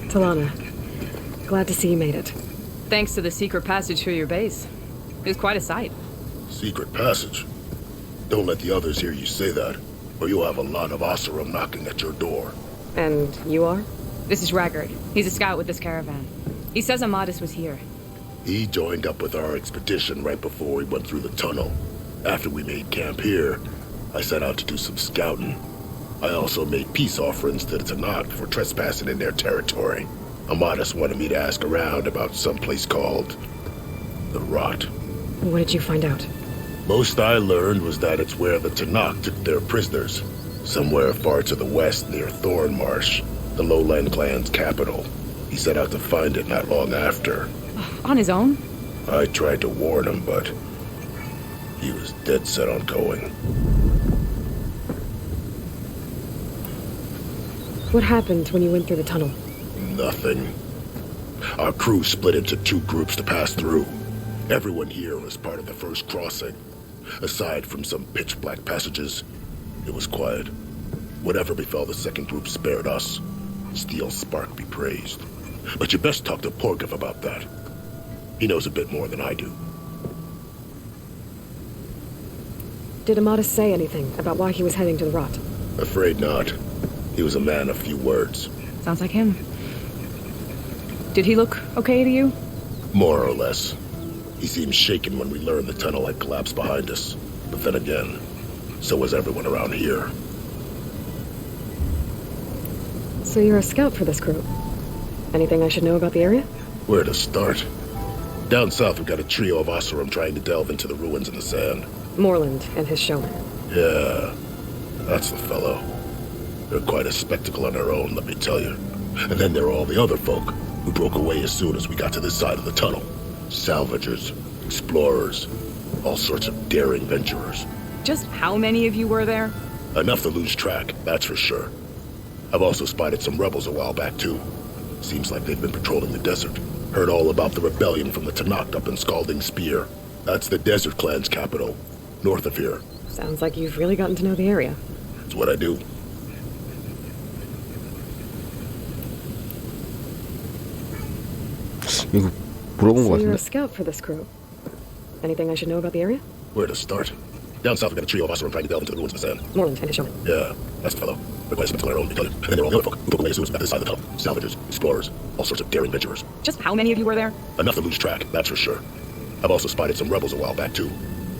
Talana, glad to see you made it. Thanks to the secret passage through your base. It was quite a sight. Secret passage? Don't let the others hear you say that, or you'll have a lot of Oseram knocking at your door. And you are? This is Raggard. He's a scout with this caravan. He says Amadis was here. He joined up with our expedition right before we went through the tunnel. After we made camp here, I set out to do some scouting. I also made peace offerings to the Tenakth for trespassing in their territory. Amadis wanted me to ask around about some place called the Rot. What did you find out? Most I learned was that it's where the Tenakth took their prisoners. Somewhere far to the west near Thornmarsh, the Lowland clan's capital. He set out to find it not long after. On his own? I tried to warn him, but he was dead set on going. What happened when you went through the tunnel? Nothing. Our crew split into two groups to pass through. Everyone here was part of the first crossing. Aside from some pitch-black passages, it was quiet. Whatever befell the second group spared us. Steel Spark be praised. But you best talk to Porgov about that. He knows a bit more than I do. Did Amadis say anything about why he was heading to the Rot? Afraid not. He was a man of few words. Sounds like him. Did he look okay to you? More or less. He seemed shaken when we learned the tunnel had collapsed behind us. But then again, so was everyone around here. So you're a scout for this crew. Anything I should know about the area? Where to start? Down south, we got a trio of Oseram trying to delve into the ruins in the sand. Moreland and his showman. Yeah, that's the fellow. They're quite a spectacle on their own, let me tell you. And then there are all the other folk, who broke away as soon as we got to this side of the tunnel. Salvagers, explorers, all sorts of daring venturers. Just how many of you were there? Enough to lose track, that's for sure. I've also spotted some rebels a while back, too. Seems like they've been patrolling the desert. Heard all about the rebellion from the Tenakth up in Scalding Spear. That's the Desert Clan's capital, north of here. Sounds like you've really gotten to know the area. That's what I do. 이거 물어본 것 So you're a 같은데. scout for this crew. Anything I should know about the area? Where to start? Down south, we got a trio of Oseram trying to delve into the ruins of the sand. Moreland and his showman. Yeah, that's the fellow. They're quite a spectacle on their own, I tell you. And then there are all the other folk who broke away as soon as we got to this side of the tunnel. Salvagers, explorers, all sorts of daring venturers. Just how many of you were there? Enough to lose track, that's for sure. I've also spotted some rebels a while back, too.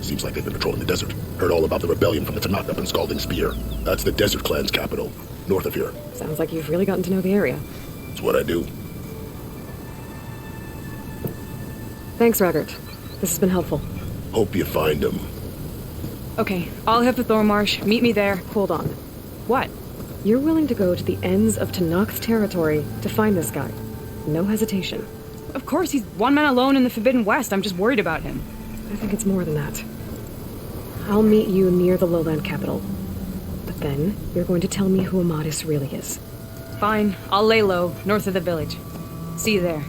Seems like they've been patrolling the desert. Heard all about the rebellion from the Tenakth up in Scalding Spear. That's the Desert Clan's capital, north of here. Sounds like you've really gotten to know the area. That's what I do. Thanks, Raggart. This has been helpful. Hope you find them. Okay, I'll head for Thornmarsh. Meet me there. Hold on. What? You're willing to go to the ends of Tenakth's territory to find this guy. No hesitation. Of course, he's one man alone in the Forbidden West. I'm just worried about him. I think it's more than that. I'll meet you near the lowland capital. But then, you're going to tell me who Amadis really is. Fine, I'll lay low, north of the village. See you there.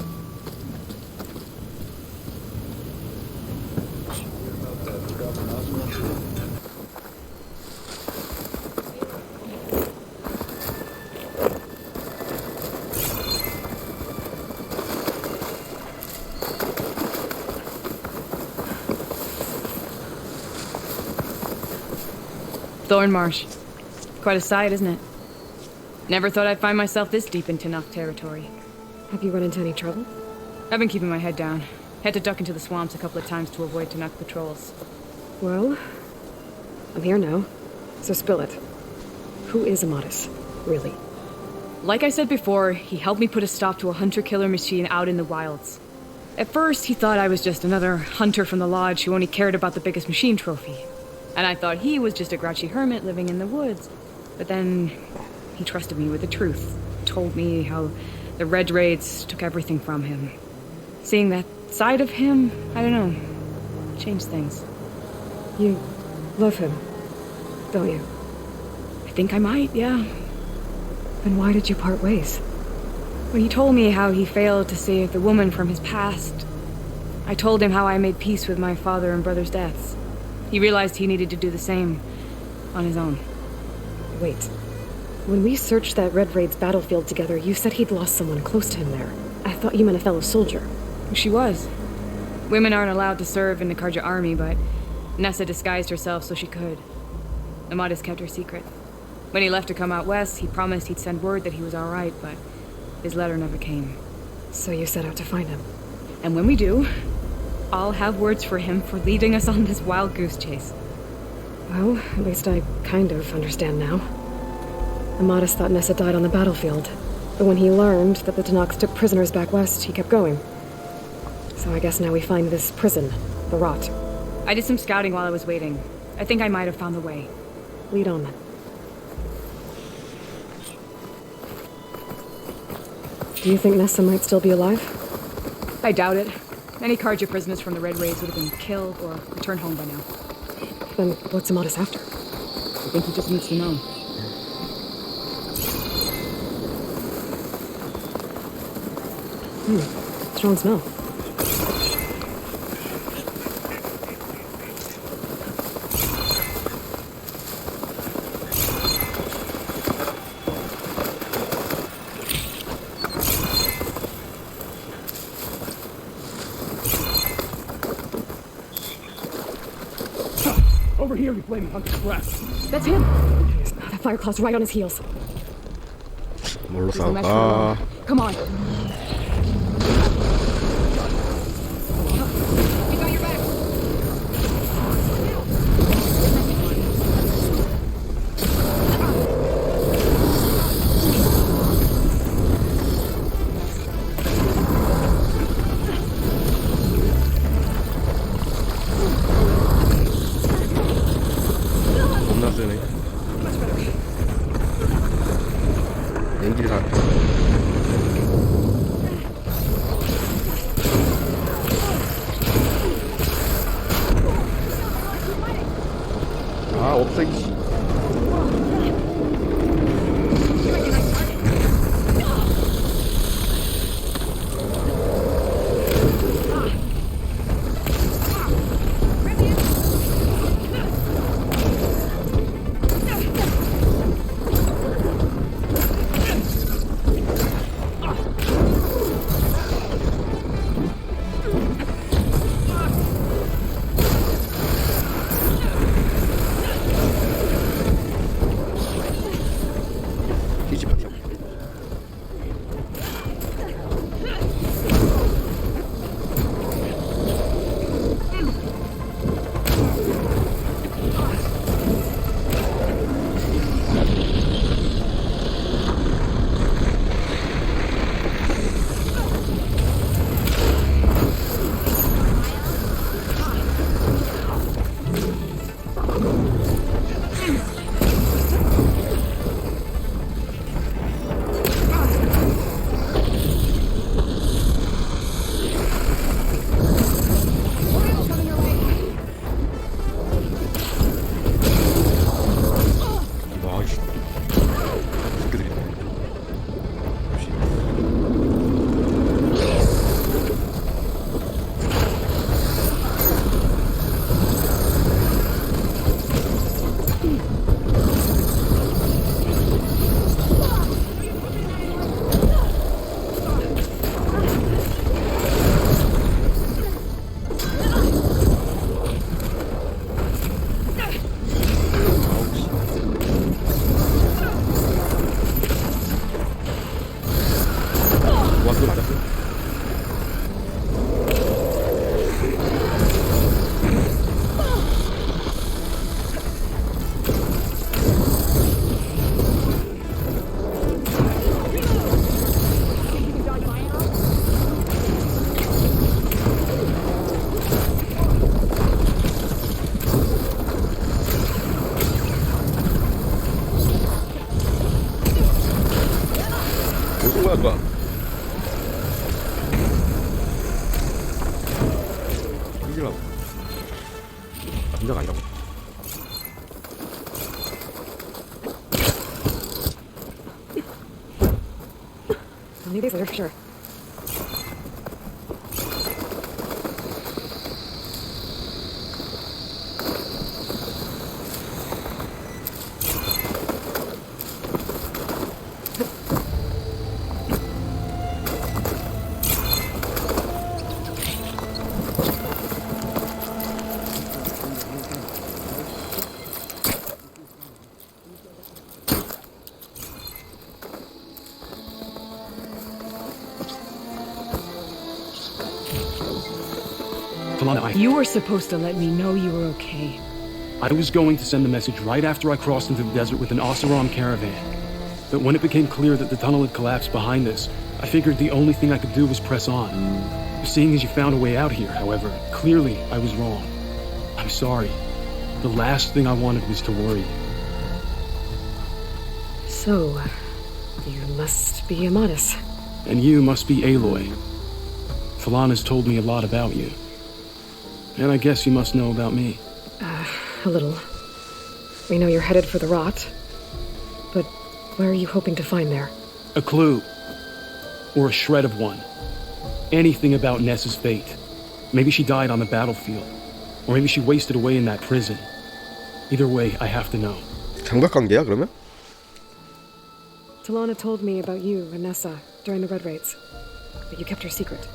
Thornmarsh. Quite a sight, isn't it? Never thought I'd find myself this deep in Tenakth territory. Have you run into any trouble? I've been keeping my head down. Had to duck into the swamps a couple of times to avoid Tenakth patrols. Well, I'm here now, so spill it. Who is Amadis, really? Like I said before, he helped me put a stop to a hunter-killer machine out in the wilds. At first, he thought I was just another hunter from the lodge who only cared about the biggest machine trophy. And I thought he was just a grouchy hermit living in the woods. But then, he trusted me with the truth. Told me how the Red Raids took everything from him. Seeing that side of him, I don't know, changed things. You love him, don't you? I think I might, yeah. Then why did you part ways? When he told me how he failed to save the woman from his past, I told him how I made peace with my father and brother's deaths. He realized he needed to do the same on his own. Wait, When we searched that Red Raid's battlefield together, you said he'd lost someone close to him there. I thought you meant a fellow soldier. She was. Women aren't allowed to serve in the Karja army, but Nessa disguised herself so she could. Amadis kept her secret. When he left to come out west, he promised he'd send word that he was all right, but his letter never came. So you set out to find him. And when we do, I'll have words for him for leading us on this wild goose chase. Well, at least I kind of understand now. Amadis thought Nessa died on the battlefield, but when he learned that the Tenaks took prisoners back west, he kept going. So I guess now we find this prison, the Rot. I did some scouting while I was waiting. I think I might have found the way. Lead on then. Do you think Nessa might still be alive? I doubt it. Many Karja prisoners from the Red Raids would have been killed or returned home by now. Then what's Amadis after? I think he just needs to know. Strong smell. Over here, you flaming hunk of crap. That's him! That Fireclaw's right on his heels. 뭘로 There's no match for 싸울까? long. Come on. We got your back. 겁나 세네. 연기를 다. 아, 없애기. 뒤집어. 와, 씨. 새끼들이. 역시. 와, 그거 맞았어? 무슨 거야, 그거? 이지라고. 감자가 아니라고. I'll need these later for sure. Talana, You were supposed to let me know you were okay. I was going to send a message right after I crossed into the desert with an Oseram caravan. But when it became clear that the tunnel had collapsed behind us, I figured the only thing I could do was press on. Seeing as you found a way out here, however, clearly I was wrong. I'm sorry. The last thing I wanted was to worry you. So, you must be Amadis. And you must be Aloy. Talana's told me a lot about you. And I guess you must know about me. A little. We know you're headed for the rot. But where are you hoping to find there? A clue. Or a shred of one. Anything about Nessa's fate. Maybe she died on the battlefield. Or maybe she wasted away in that prison. Either way, I have to know. 삼각관계야 그러면? Talana told me about you and Nessa during the Red Raids. But you kept her secret.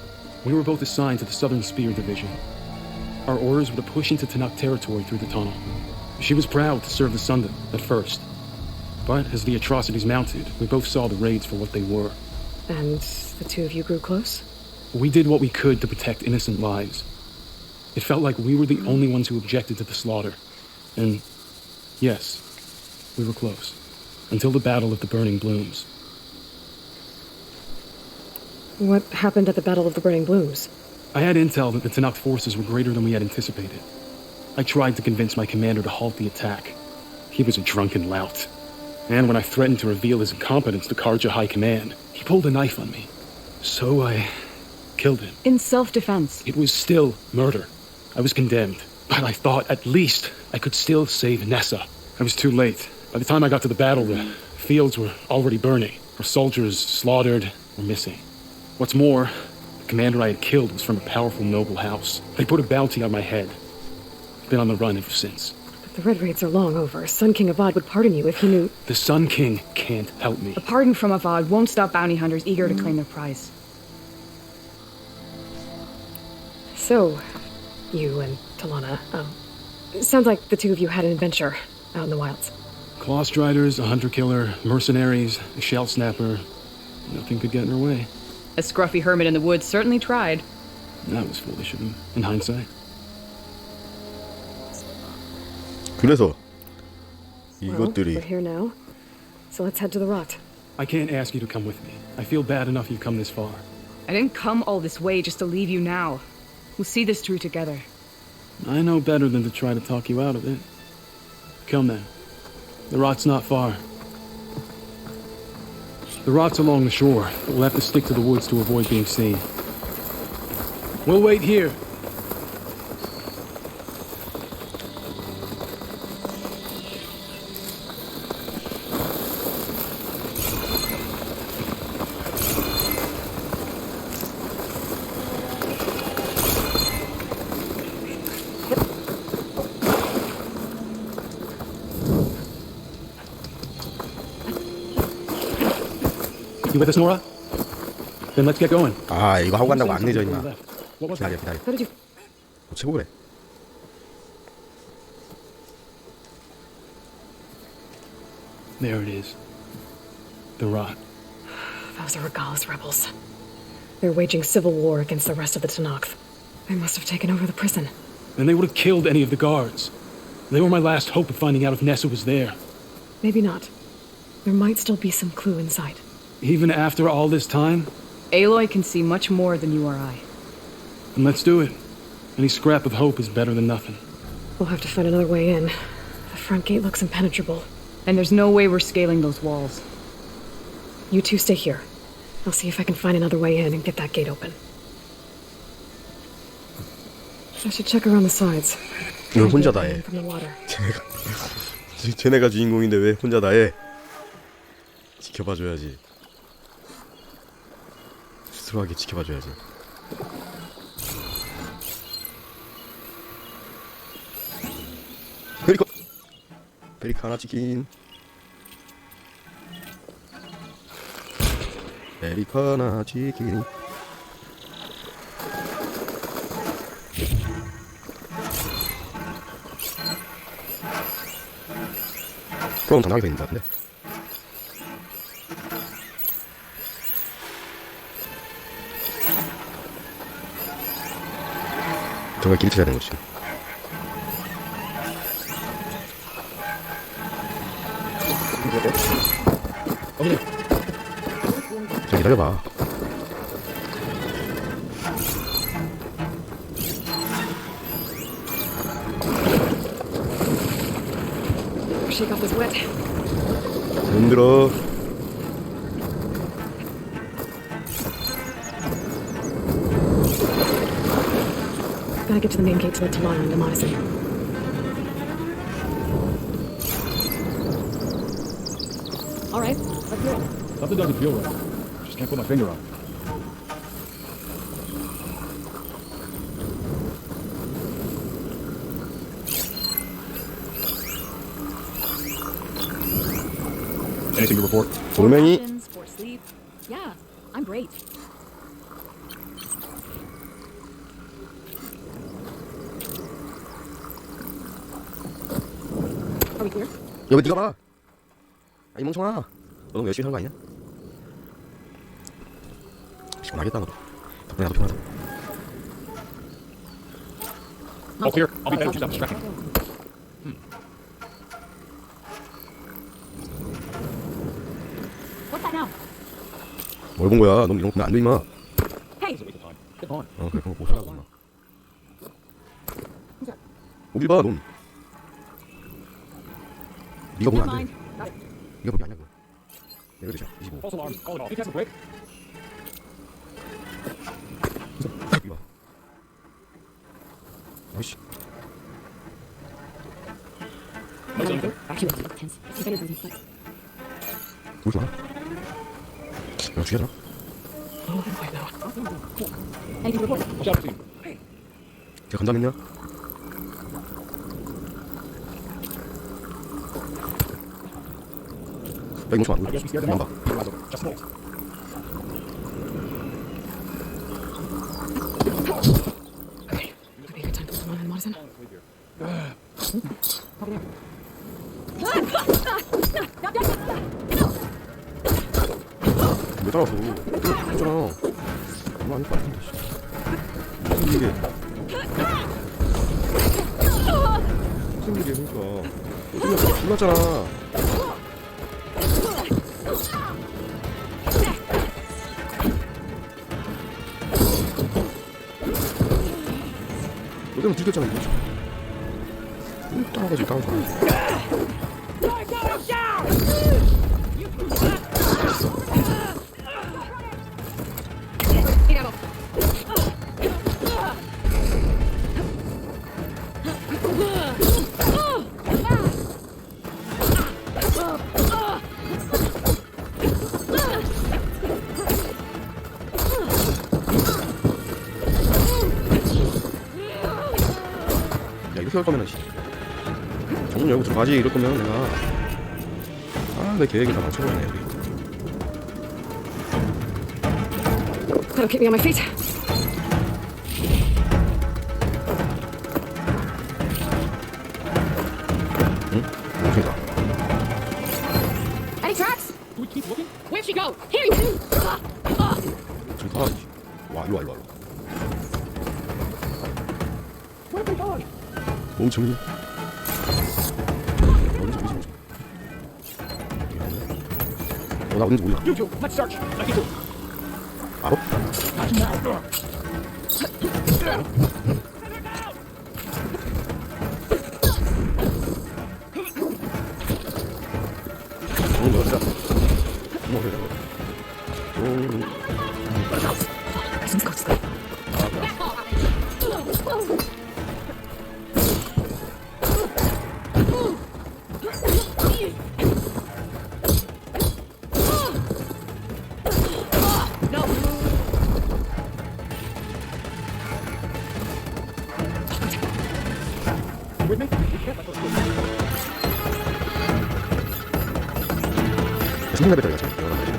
We were both assigned to the Southern Spear Division. Our orders were to push into Tanakh territory through the tunnel. She was proud to serve the Sundom at first. But as the atrocities mounted, we both saw the raids for what they were. And the two of you grew close? We did what we could to protect innocent lives. It felt like we were the only ones who objected to the slaughter. And yes, we were close. Until the Battle of the Burning Blooms. What happened at the Battle of the Burning Blooms? I had intel that the Tanakh forces were greater than we had anticipated. I tried to convince my commander to halt the attack. He was a drunken lout. And when I threatened to reveal his incompetence to Karja High Command, he pulled a knife on me. So I killed him. In self-defense. It was still murder. I was condemned. But I thought at least I could still save Nessa. I was too late. By the time I got to the battle, the fields were already burning. Our soldiers slaughtered or missing. What's more, the commander I had killed was from a powerful noble house. They put a bounty on my head. I've been on the run ever since. But the Red Raids are long over. Sun King Avad would pardon you if he knew... The Sun King can't help me. A pardon from Avad won't stop bounty hunters eager to claim their prize. So, you and Talana, sounds like the two of you had an adventure out in the wilds. Clawstriders, a hunter-killer, mercenaries, a shell snapper. Nothing could get in her way. A scruffy hermit in the woods certainly tried. That was foolish of him, in hindsight. 그래서 Well, 이것들이 we're here now, so let's head to the rot. I can't ask you to come with me. I feel bad enough you've come this far. I didn't come all this way just to leave you now. We'll see this through together. I know better than to try to talk you out of it. Come then. The rot's not far. The rot's along the shore, but we'll have to stick to the woods to avoid being seen. We'll wait here. You with us, Nora? Then let's get going. 아 이거 하고 간다고 안 늦어 Something 임마. to the left. What was 기다려 that? 기다려. How did you... 최고래. There it is. The rot. Those are Regalis rebels. They're waging civil war against the rest of the Tanakh. They must have taken over the prison. Then they would have killed any of the guards. They were my last hope of finding out if Nessa was there. Maybe not. There might still be some clue inside. Even after all this time? Aloy can see much more than you or I. Then let's do it. Any scrap of hope is better than nothing. We'll have to find another way in. The front gate looks impenetrable. And there's no way we're scaling those walls. You two stay here. I'll see if I can find another way in and get that gate open. I should check around the sides. 왜 혼자 다 해? From the water. 쟤네가 주인공인데 왜 혼자 다 해? 지켜봐줘야지. 스스로하게 지켜봐줘야지. 페리카나 치킨. 페리카나 치킨. 그럼 더 나게 돼 있는 것 같은데. 정말 길을 찾아야 되는 거지. 자, 기다려봐. Shake off this wet. 힘들어. Gotta get to the main gate to let Talana into Odyssey. All right, let's do it. Something doesn't feel right. Just can't put my finger on it. Anything to report? 돌멩이. For sleep. Yeah, I'm great. Are we clear? 여기 네가 봐. 아, 이 멍청아. 너 너무 열심히 하는 거 아니야? 시원하겠다 너도. 덕분에 나도 편하다. All clear. I'll be better to stop distracting. What's that now? 뭘 본 거야? 넌 이런 거 보면 안 돼, 임마. Hey! Get on. 그래, 그런 거못 살아봐, 임마. 어딜 봐, 넌. 네가 보면 안 돼. 네가 보면 아니야, 그거. 내가 되자, 25. False alarm. Call it off. Can you test the break? 여기 봐. 아이씨. No something. Actually, it's tense. It's better than he thought. 울지 마. 내가 죽여줘. Oh, I know. Anything to report? Watch out, team. 제가 간다면요? 야, 이거 좀 안 I guess we scared them 봐. off. Just smoke. Okay, might be a good time to put Talana and Madison. 왜 따라서? 했잖아. 얼마 아닐 것 같은데. 무슨 일이야? 무슨 일이야, 그러니까. 어쩌면 몰랐잖아. 너때문에 들켰잖아, 이거. 따라가지, 따라가지. 야, 이렇게 할 거면은, 정문 열고 들어가지, 이럴 거면 내가. 아, 내 계획이 다 망쳐버리네, 여기. That'll keep me on my feet. 응? 그러니까. Any tracks? Do we keep looking? Where'd she go? Here you! 저기 따라가지. 와, 일로 와, 일로 와. Where have they gone? 멍청이. 어딘지 모르지. 나 어딘지 몰라. You two, let's search. Like you do. 바로? Not now. 좋은 거 같다. 좋은 Madison's got this. You with me? We can't let those go. 신나 배터리가 지금 여러 가지.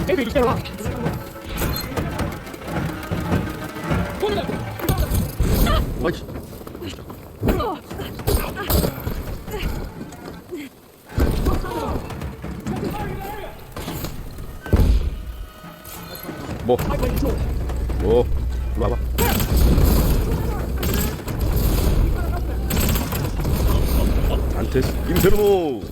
Maybe just get her off. 와이씨. 뭐 일로 와봐. 안테스 임페르노.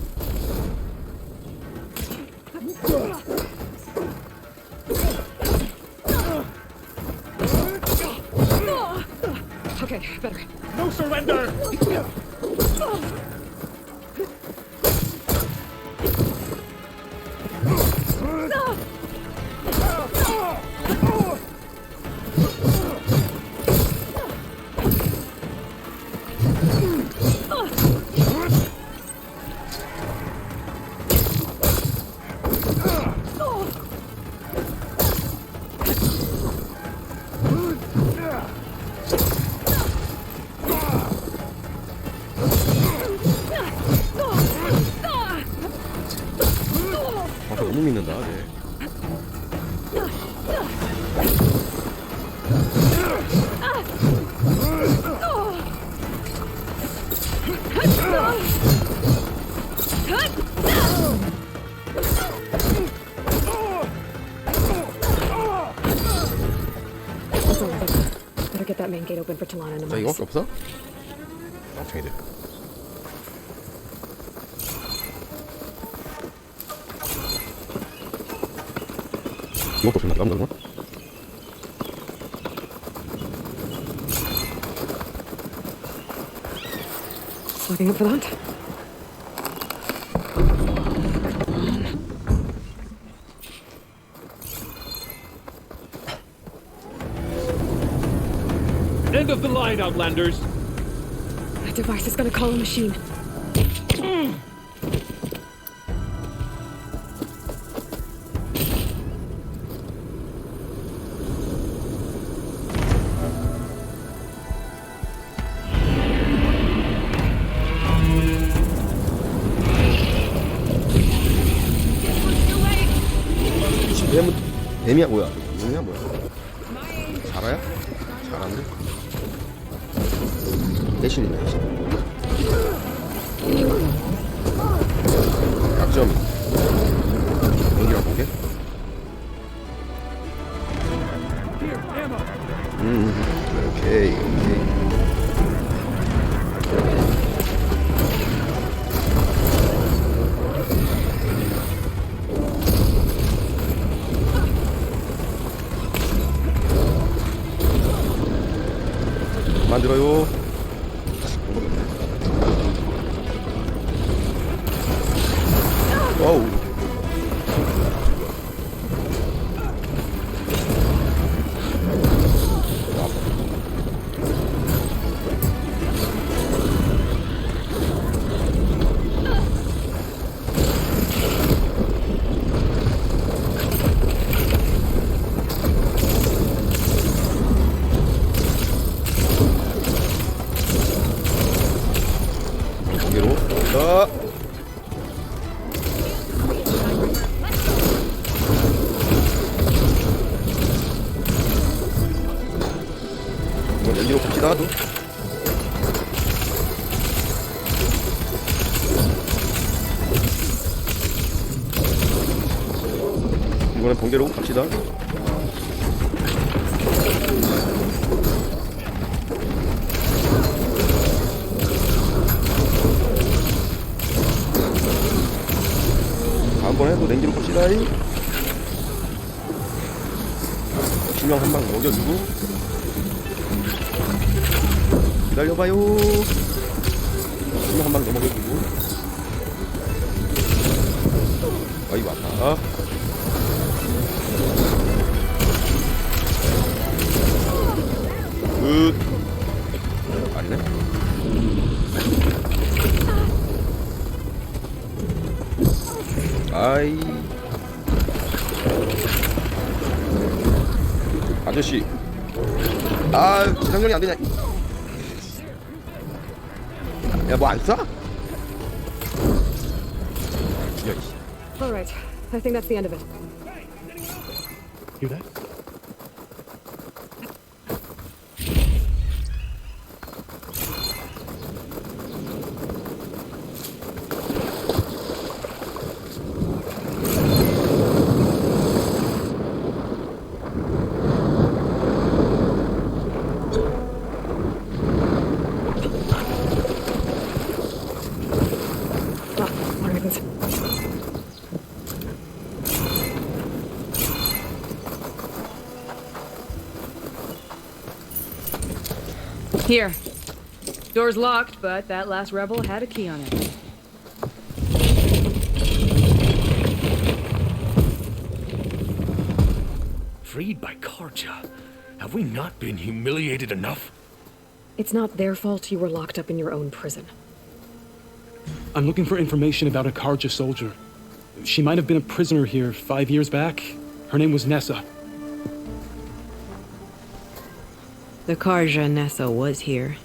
Okay, better. No surrender! 아, 너무 믿는다. 네. That's all better. Better get that main gate open for Talana and 자, Amades. 이거밖에 없어? 멍청이들. 이것도 없으면 깜짝이야. Looking up for that? End of the line, Outlanders! That device is gonna call a machine. 뱀이야 뭐야? 용이야 뭐야? 자라야? 잘하는데? 대신이네 대신. 약점. 연기랑 보게. 오케이 오케이. 만들어요. 와우. 여기로 자. 이건 여기로 갑시다. 이번엔 번개로 갑시다. 다음번에도 렌즈로 갑시다. 실명 한 방 먹여주고 기다려봐요. 실명 한 방 더 먹여주고. 아이고 아파. 끝. 아니네. 아이 아저씨, 아 기상전이 안 되냐? 야 뭐 안 쏴? 야, 이씨. All right. I think that's the end of it. Hear that? Here. Door's locked, but that last rebel had a key on it. Freed by Karja? Have we not been humiliated enough? It's not their fault you were locked up in your own prison. I'm looking for information about a Karja soldier. She might have been a prisoner here 5 years back. Her name was Nessa. The Karja Nessa was here.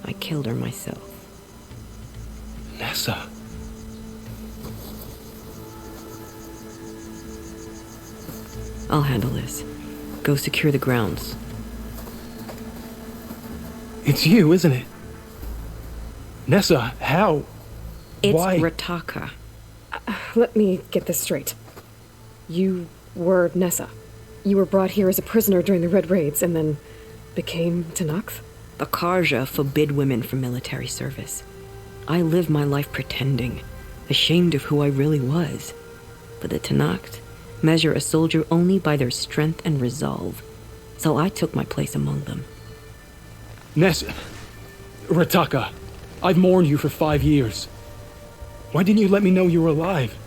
I killed her myself. Nessa? I'll handle this. Go secure the grounds. It's you, isn't it? Nessa, how? It's Why? Rataka. Let me get this straight. You were Nessa. You were brought here as a prisoner during the Red Raids and then became Tenakth? The Karja forbid women from military service. I lived my life pretending, ashamed of who I really was. But the Tenakth measure a soldier only by their strength and resolve. So I took my place among them. Nessa. Rataka. I've mourned you for 5 years. Why didn't you let me know you were alive?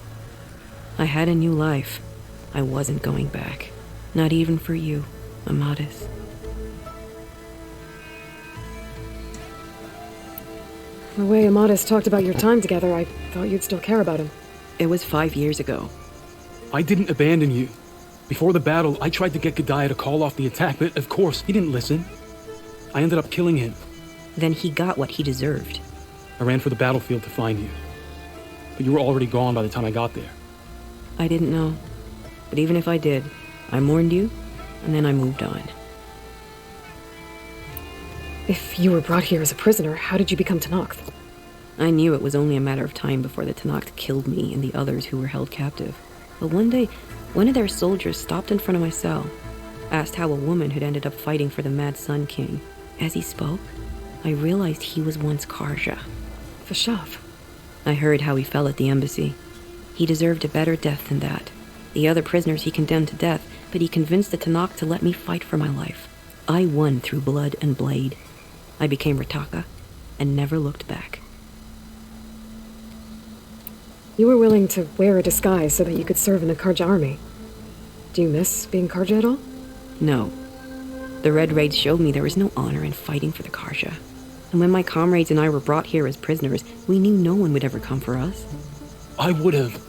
I had a new life. I wasn't going back. Not even for you, Amadis. The way Amadis talked about your time together, I thought you'd still care about him. It was 5 years ago. I didn't abandon you. Before the battle, I tried to get Gedaya to call off the attack, but of course, he didn't listen. I ended up killing him. Then he got what he deserved. I ran for the battlefield to find you. But you were already gone by the time I got there. I didn't know. But even if I did, I mourned you, and then I moved on. If you were brought here as a prisoner, how did you become Tenakth? I knew it was only a matter of time before the Tenakth killed me and the others who were held captive. But one day, one of their soldiers stopped in front of my cell, asked how a woman had ended up fighting for the Mad Sun King. As he spoke, I realized he was once Karja. Vashav. I heard how he fell at the embassy. He deserved a better death than that. The other prisoners he condemned to death, but he convinced the Tenakth to let me fight for my life. I won through blood and blade. I became Rataka, and never looked back. You were willing to wear a disguise so that you could serve in the Karja army. Do you miss being Karja at all? No. The Red Raids showed me there was no honor in fighting for the Karja. And when my comrades and I were brought here as prisoners, we knew no one would ever come for us. I would have,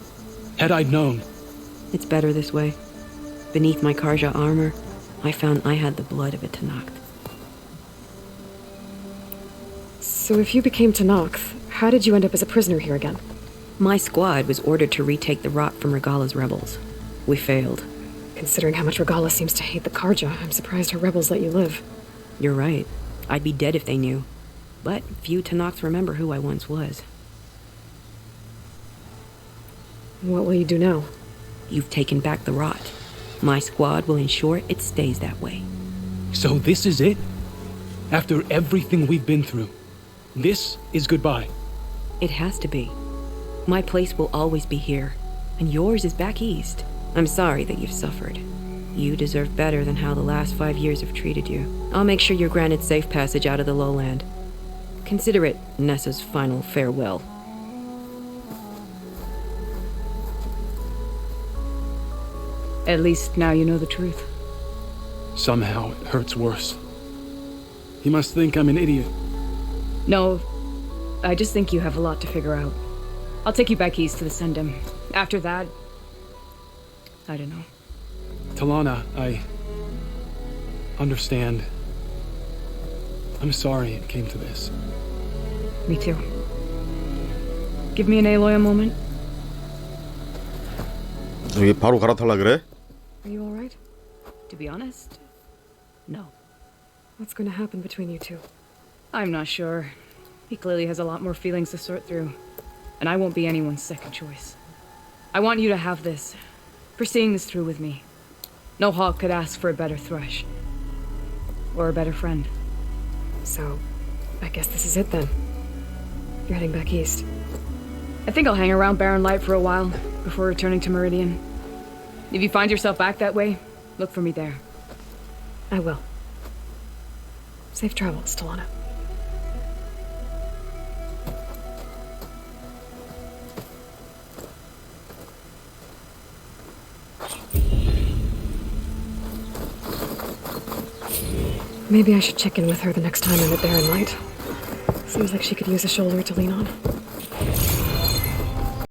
had I known. It's better this way. Beneath my Karja armor, I found I had the blood of a Tenakth. So if you became Tenakth, how did you end up as a prisoner here again? My squad was ordered to retake the Rot from Regala's rebels. We failed. Considering how much Regala seems to hate the Karja, I'm surprised her rebels let you live. You're right. I'd be dead if they knew. But few Tenakths remember who I once was. What will you do now? You've taken back the Rot. My squad will ensure it stays that way. So this is it? After everything we've been through, this is goodbye. It has to be. My place will always be here, and yours is back east. I'm sorry that you've suffered. You deserve better than how the last 5 years have treated you. I'll make sure you're granted safe passage out of the lowland. Consider it Nessa's final farewell. At least now you know the truth. Somehow it hurts worse. He must think I'm an idiot. No, I just think you have a lot to figure out. I'll take you back east to the Sendem. After that, I don't know. Talana, I understand. I'm sorry it came to this. Me too. Give me an Aloy a moment. 저기 바로 갈아탈라 그래? Are you alright? To be honest, no. What's going to happen between you two? I'm not sure. He clearly has a lot more feelings to sort through. And I won't be anyone's second choice. I want you to have this, for seeing this through with me. No hawk could ask for a better thrush. Or a better friend. So, I guess this is it then. You're heading back east. I think I'll hang around Barren Light for a while, before returning to Meridian. If you find yourself back that way, look for me there. I will. Safe travels, Talana. Maybe I should check in with her the next time I'm at Barren Light. Seems like she could use a shoulder to lean on.